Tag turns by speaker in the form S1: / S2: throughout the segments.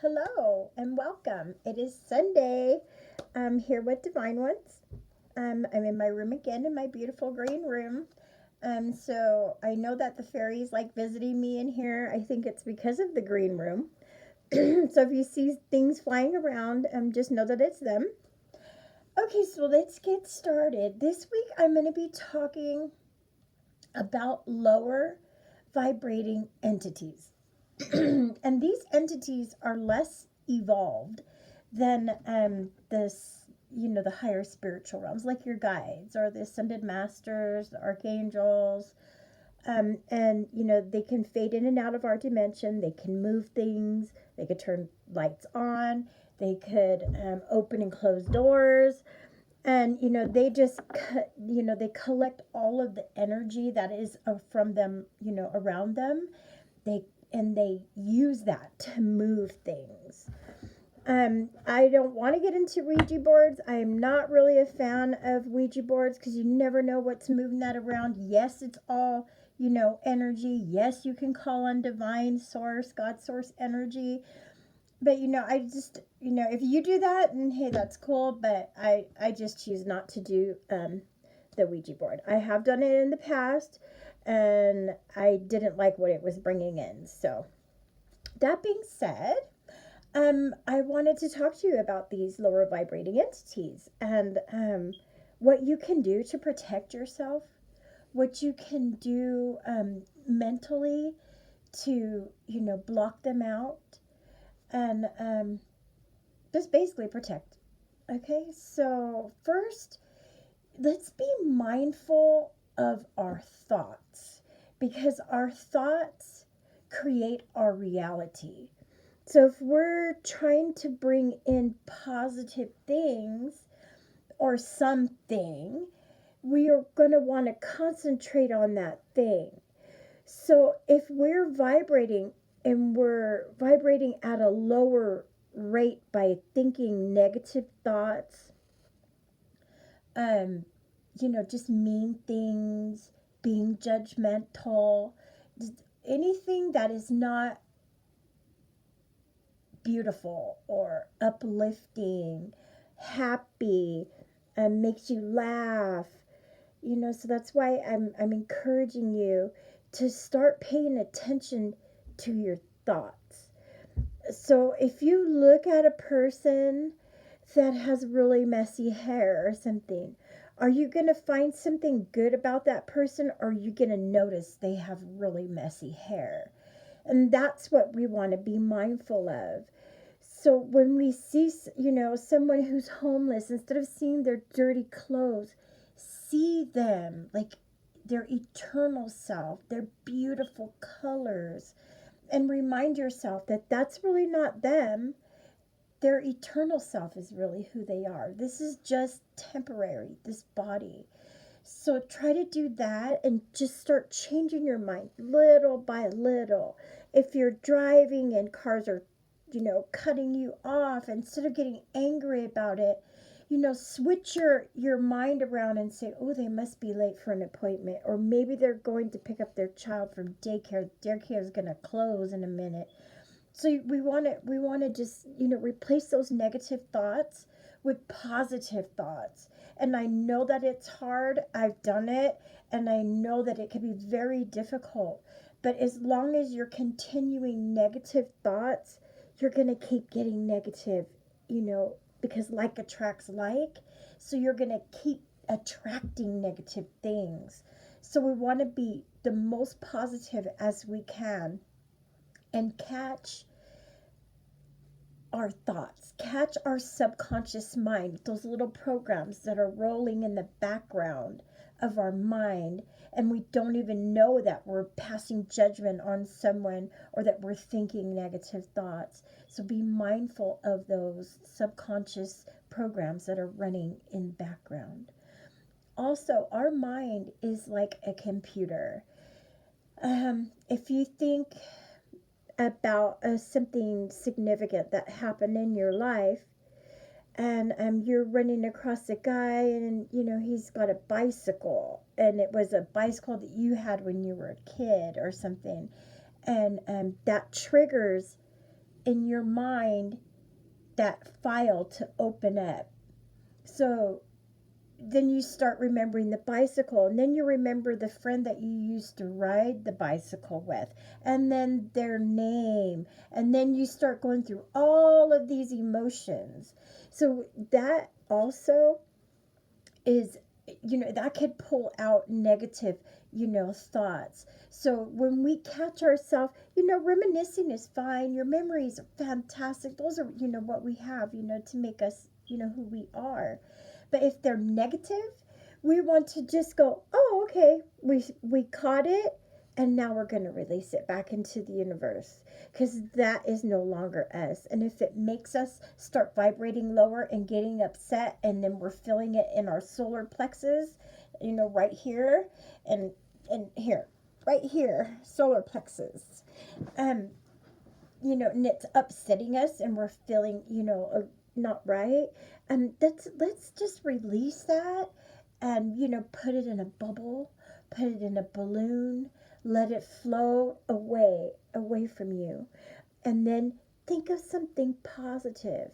S1: hello, and welcome. It is Sunday. I'm here with Divine Ones. I'm in my room again, in my beautiful green room. So I know that the fairies like visiting me in here. I think it's because of the green room. So if you see things flying around, just know that it's them. Okay, so let's get started. This week I'm going to be talking about lower vibrating entities. And these entities are less evolved than this, the higher spiritual realms, like your guides or the ascended masters, the archangels. And they can fade in and out of our dimension. They can move things. They could turn lights on. They could open and close doors. And they just they collect all of the energy that is from them, around them. They use that to move things. I don't want to get into Ouija boards. I am not really a fan of Ouija boards because you never know what's moving that around. Yes, it's all, energy. Yes, you can call on divine source, God source energy. But, I just, if you do that, and hey, that's cool. But I just choose not to do the Ouija board. I have done it in the past, and I didn't like what it was bringing in. So, that being said, I wanted to talk to you about these lower vibrating entities and what you can do to protect yourself, what you can do mentally to, block them out and just basically protect. Okay, so first, let's be mindful of our thoughts because our thoughts create our reality. So if we're trying to bring in positive things or something, we are going to want to concentrate on that thing. So if we're vibrating and we're vibrating at a lower rate by thinking negative thoughts, just mean things, being judgmental, anything that is not beautiful or uplifting, happy, makes you laugh. So that's why I'm encouraging you to start paying attention to your thoughts. So if you look at a person that has really messy hair or something, are you going to find something good about that person, or are you going to notice they have really messy hair? And that's what we want to be mindful of. So when we see, someone who's homeless, instead of seeing their dirty clothes, see them like their eternal self, their beautiful colors, and remind yourself that that's really not them. Their eternal self is really who they are. This is just temporary, this body. So try to do that and just start changing your mind little by little. If you're driving and cars are, cutting you off, instead of getting angry about it, switch your mind around and say, oh, they must be late for an appointment. Or maybe they're going to pick up their child from daycare. Daycare is going to close in a minute. So we want to just, replace those negative thoughts with positive thoughts. And I know that it's hard. I've done it, and I know that it can be very difficult. But as long as you're continuing negative thoughts, you're going to keep getting negative, because like attracts like. So you're going to keep attracting negative things. So we want to be the most positive as we can and catch our thoughts, catch our subconscious mind, those little programs that are rolling in the background of our mind, and we don't even know that we're passing judgment on someone or that we're thinking negative thoughts. So be mindful of those subconscious programs that are running in the background. Also, our mind is like a computer. If you think about something significant that happened in your life, and you're running across a guy, and he's got a bicycle, and it was a bicycle that you had when you were a kid or something, and that triggers in your mind that file to open up. So then you start remembering the bicycle, and then you remember the friend that you used to ride the bicycle with, and then their name, and then you start going through all of these emotions. So that also is, that could pull out negative, thoughts. So when we catch ourselves, reminiscing is fine. Your memories are fantastic. Those are, what we have, to make us, who we are. But if they're negative, we want to just go, oh, okay, we caught it, and now we're going to release it back into the universe, because that is no longer us. And if it makes us start vibrating lower and getting upset, and then we're feeling it in our solar plexus, right here, and here, right here, solar plexus, um and it's upsetting us, and we're feeling, not right, and let's just release that, and put it in a bubble, put it in a balloon, let it flow away from you, and then think of something positive.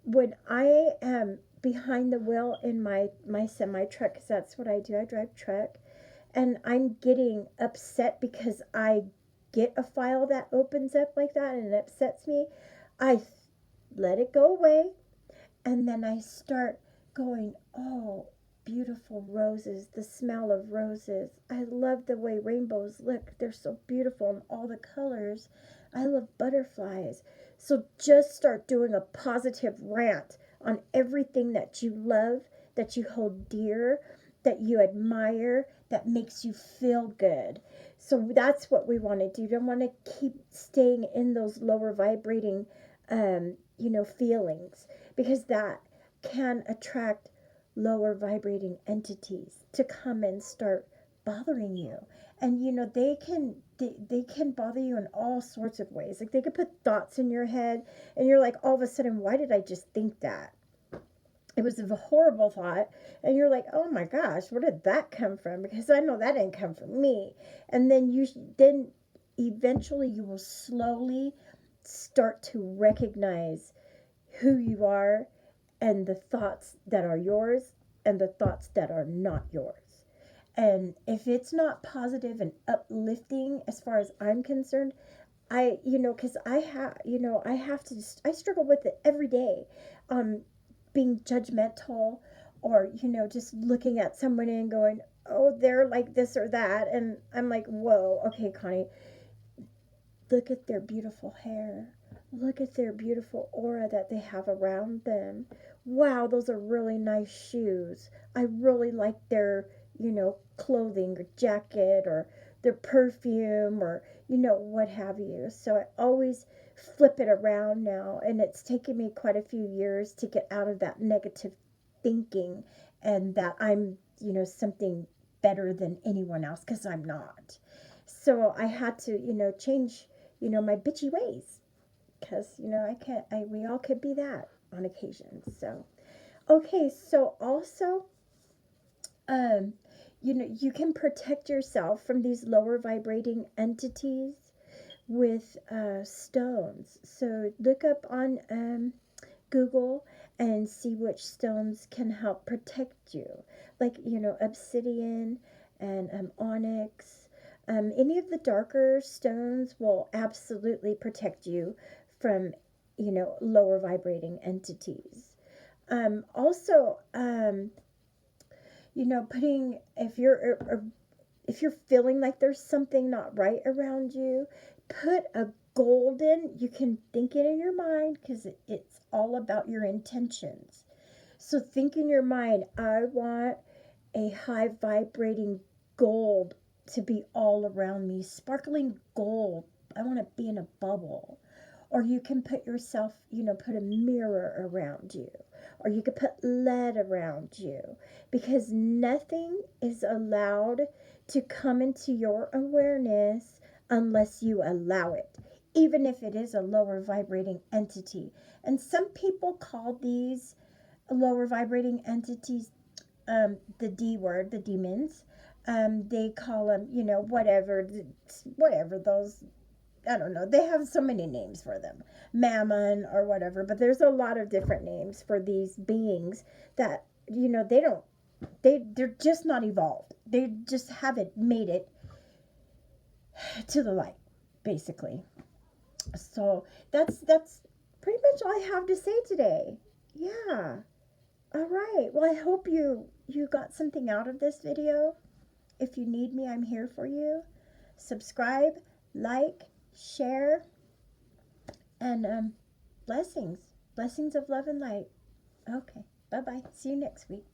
S1: When I am behind the wheel in my semi truck, because that's what I do, I drive truck, and I'm getting upset because I get a file that opens up like that and it upsets me, I let it go away, and then I start going, oh, beautiful roses, the smell of roses. I love the way rainbows look. They're so beautiful in all the colors. I love butterflies. So just start doing a positive rant on everything that you love, that you hold dear, that you admire, that makes you feel good. So that's what we want to do. You don't want to keep staying in those lower vibrating, feelings, because that can attract lower vibrating entities to come and start bothering you. And they can bother you in all sorts of ways. Like, they could put thoughts in your head, and you're like, all of a sudden, why did I just think that? It was a horrible thought, and you're like, oh my gosh, where did that come from? Because I know that didn't come from me. And then eventually you will slowly start to recognize who you are, and the thoughts that are yours, and the thoughts that are not yours. And if it's not positive and uplifting, as far as I'm concerned, because I have to, I struggle with it every day. Being judgmental, or, just looking at someone and going, oh, they're like this or that. And I'm like, whoa, okay, Connie, look at their beautiful hair. Look at their beautiful aura that they have around them. Wow, those are really nice shoes. I really like their, clothing or jacket, or their perfume, or, what have you. So I always flip it around now. And it's taken me quite a few years to get out of that negative thinking, and that I'm, something better than anyone else, because I'm not. So I had to, change, my bitchy ways, because, I can't, we all could be that on occasion. So, okay, so also, um, you can protect yourself from these lower vibrating entities with stones. So look up on Google and see which stones can help protect you, like, obsidian and onyx. Any of the darker stones will absolutely protect you from, lower vibrating entities. Also, putting, if you're feeling like there's something not right around you, put a golden, you can think it in your mind, because it's all about your intentions. So think in your mind, I want a high vibrating gold to be all around me, sparkling gold. I want to be in a bubble. Or you can put yourself, put a mirror around you. Or you could put lead around you. Because nothing is allowed to come into your awareness unless you allow it, even if it is a lower vibrating entity. And some people call these lower vibrating entities, the D word, the demons. They call them, whatever those I don't know. They have so many names for them. Mammon or whatever, but there's a lot of different names for these beings that, they don't, they're just not evolved. They just haven't made it to the light, basically. So that's pretty much all I have to say today. Yeah. All right. Well, I hope you got something out of this video. If you need me, I'm here for you. Subscribe, like, share, and blessings. Blessings of love and light. Okay. Bye-bye. See you next week.